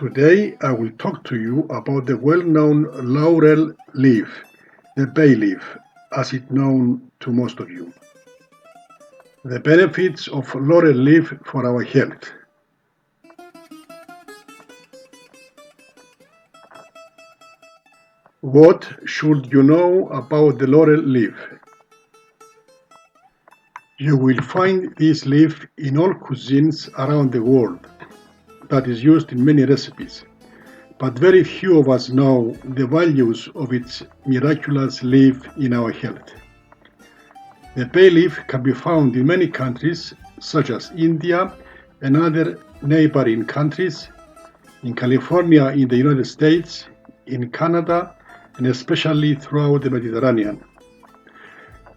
Today I will talk to you about the well-known laurel leaf, the bay leaf, as it's known to most of you. The benefits of laurel leaf for our health. What should you know about the laurel leaf? You will find this leaf in all cuisines around the world that is used in many recipes, but very few of us know the values of its miraculous leaf in our health. The bay leaf can be found in many countries such as India and other neighboring countries, in California in the United States, in Canada, and especially throughout the Mediterranean.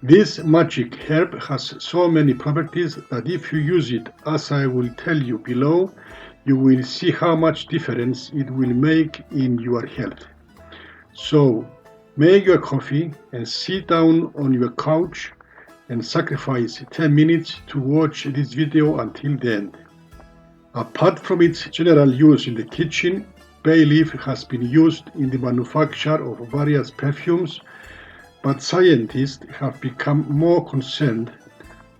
This magic herb has so many properties that if you use it as I will tell you below, you will see how much difference it will make in your health. So make your coffee and sit down on your couch and sacrifice 10 minutes to watch this video until the end. Apart from its general use in the kitchen, bay leaf has been used in the manufacture of various perfumes, but scientists have become more concerned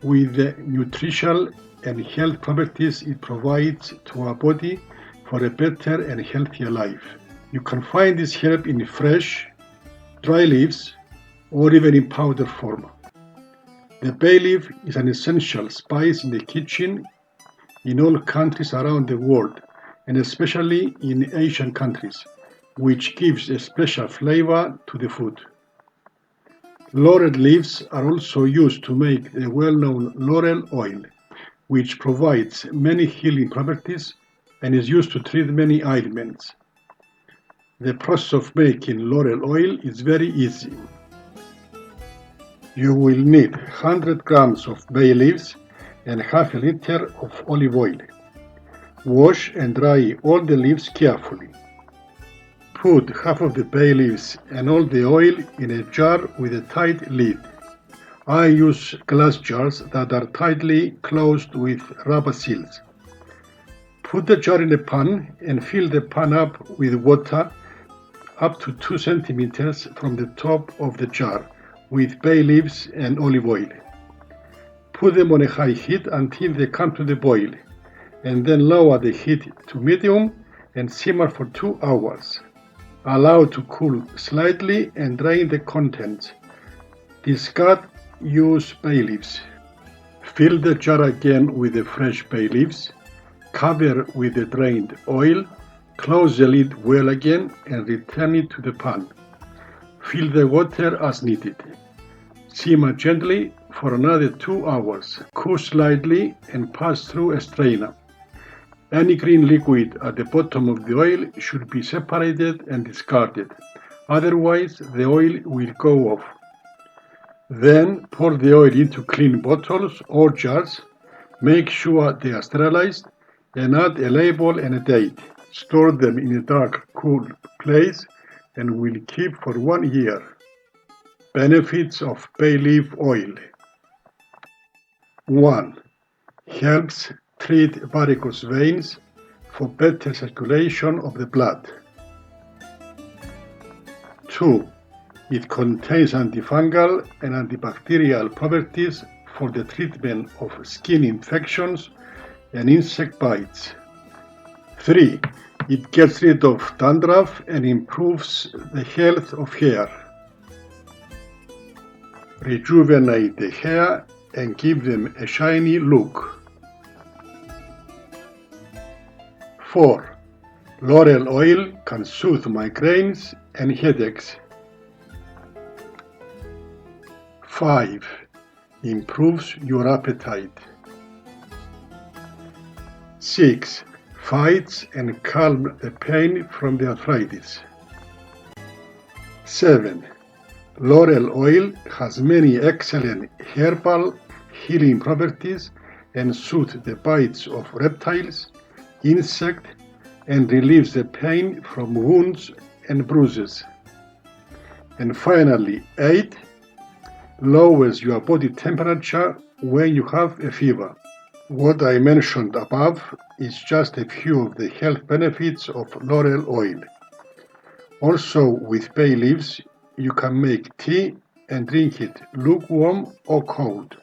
with the nutritional and health properties it provides to our body for a better and healthier life. You can find this herb in fresh, dry leaves, or even in powder form. The bay leaf is an essential spice in the kitchen in all countries around the world, and especially in Asian countries, which gives a special flavor to the food. Laurel leaves are also used to make the well-known laurel oil, which provides many healing properties and is used to treat many ailments. The process of making laurel oil is very easy. You will need 100 grams of bay leaves and half a liter of olive oil. Wash and dry all the leaves carefully. Put half of the bay leaves and all the oil in a jar with a tight lid. I use glass jars that are tightly closed with rubber seals. Put the jar in a pan and fill the pan up with water up to 2 centimeters from the top of the jar with bay leaves and olive oil. Put them on a high heat until they come to the boil, and then lower the heat to medium and simmer for 2 hours. Allow to cool slightly and drain the contents. Discard used bay leaves. Fill the jar again with the fresh bay leaves. Cover with the drained oil. Close the lid well again and return it to the pan. Fill the water as needed. Simmer gently for another 2 hours. Cool slightly and pass through a strainer. Any green liquid at the bottom of the oil should be separated and discarded, otherwise the oil will go off. Then pour the oil into clean bottles or jars, make sure they are sterilized, and add a label and a date. Store them in a dark, cool place and will keep for 1 year. Benefits of bay leaf oil. 1. Helps treat varicose veins for better circulation of the blood. 2. It contains antifungal and antibacterial properties for the treatment of skin infections and insect bites. 3. It gets rid of dandruff and improves the health of hair. Rejuvenate the hair and give them a shiny look. 4. Laurel oil can soothe migraines and headaches. 5. Improves your appetite. 6. Fights and calms the pain from the arthritis. 7. Laurel oil has many excellent herbal healing properties and soothes the bites of reptiles, insects, and relieves the pain from wounds and bruises. And finally, 8. Lowers your body temperature when you have a fever. What I mentioned above is just a few of the health benefits of laurel oil. Also, with bay leaves, you can make tea and drink it lukewarm or cold.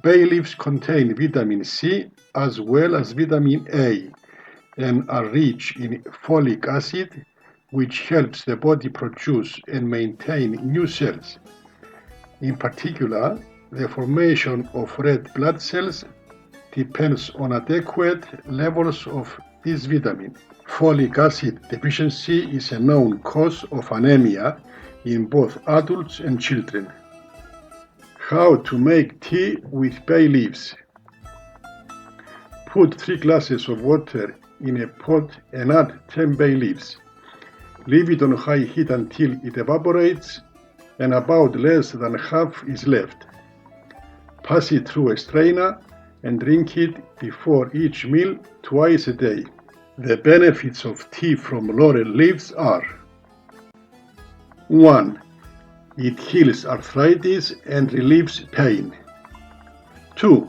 Bay leaves contain vitamin C as well as vitamin A and are rich in folic acid, which helps the body produce and maintain new cells. In particular, the formation of red blood cells depends on adequate levels of this vitamin. Folic acid deficiency is a known cause of anemia in both adults and children. How to make tea with bay leaves. Put 3 glasses of water in a pot and add 10 bay leaves. Leave it on high heat until it evaporates and about less than half is left. Pass it through a strainer and drink it before each meal twice a day. The benefits of tea from laurel leaves are: 1. It heals arthritis and relieves pain. 2.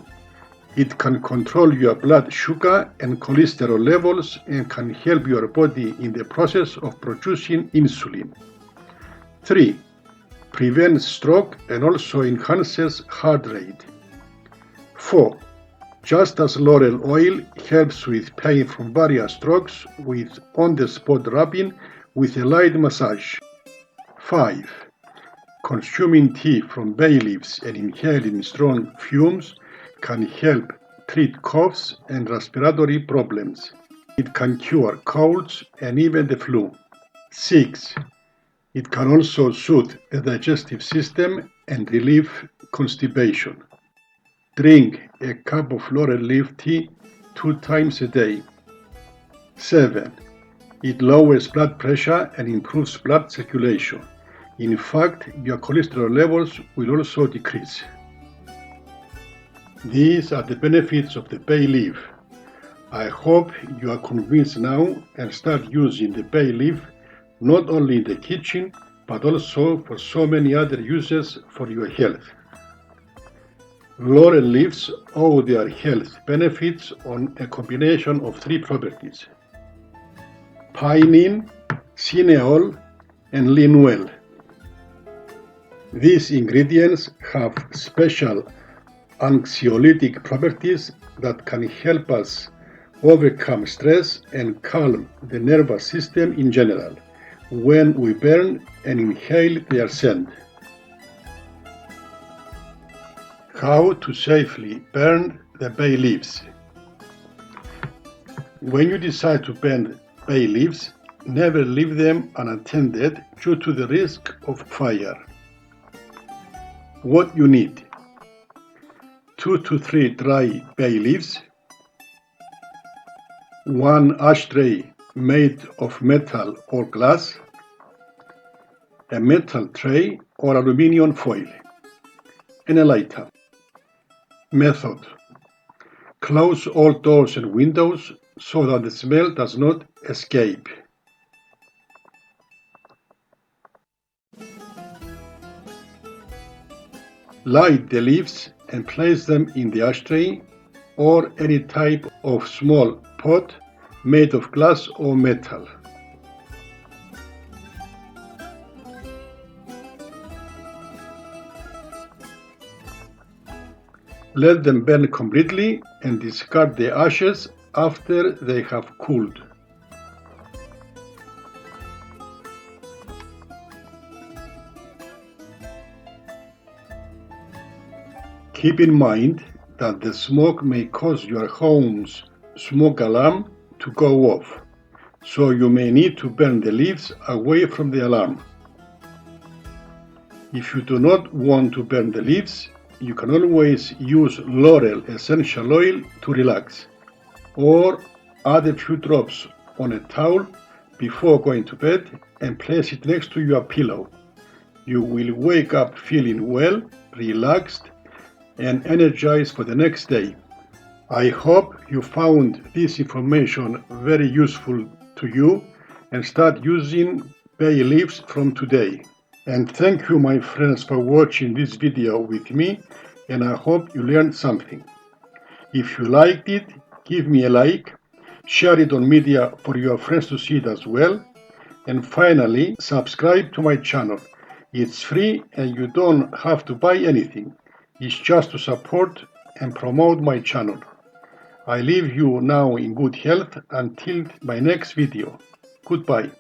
It can control your blood sugar and cholesterol levels and can help your body in the process of producing insulin. 3. Prevents stroke and also enhances heart rate. 4. Just as laurel oil helps with pain from various strokes with on-the-spot rubbing with a light massage. 5. Consuming tea from bay leaves and inhaling strong fumes can help treat coughs and respiratory problems. It can cure colds and even the flu. 6. It can also soothe the digestive system and relieve constipation. Drink a cup of laurel leaf tea 2 times a day. 7. It lowers blood pressure and improves blood circulation. In fact, your cholesterol levels will also decrease. These are the benefits of the bay leaf. I hope you are convinced now and start using the bay leaf not only in the kitchen but also for so many other uses for your health. Laurel leaves owe their health benefits on a combination of 3 properties: pinene, cineol, and linalool. These ingredients have special anxiolytic properties that can help us overcome stress and calm the nervous system in general when we burn and inhale their scent. How to safely burn the bay leaves. When you decide to burn bay leaves, never leave them unattended due to the risk of fire. What you need: 2 to 3 dry bay leaves, 1 ashtray made of metal or glass, a metal tray or aluminum foil, and a lighter. Method: close all doors and windows so that the smell does not escape. Light the leaves and place them in the ashtray or any type of small pot made of glass or metal. Let them burn completely and discard the ashes after they have cooled. Keep in mind that the smoke may cause your home's smoke alarm to go off, so you may need to burn the leaves away from the alarm. If you do not want to burn the leaves, you can always use laurel essential oil to relax, or add a few drops on a towel before going to bed and place it next to your pillow. You will wake up feeling well, relaxed, and energized for the next day. I hope you found this information very useful to you and start using bay leaves from today. And thank you, my friends, for watching this video with me, and I hope you learned something. If you liked it, give me a like, share it on media for your friends to see it as well, and finally, subscribe to my channel. It's free and you don't have to buy anything. It's just to support and promote my channel. I leave you now in good health until my next video. Goodbye.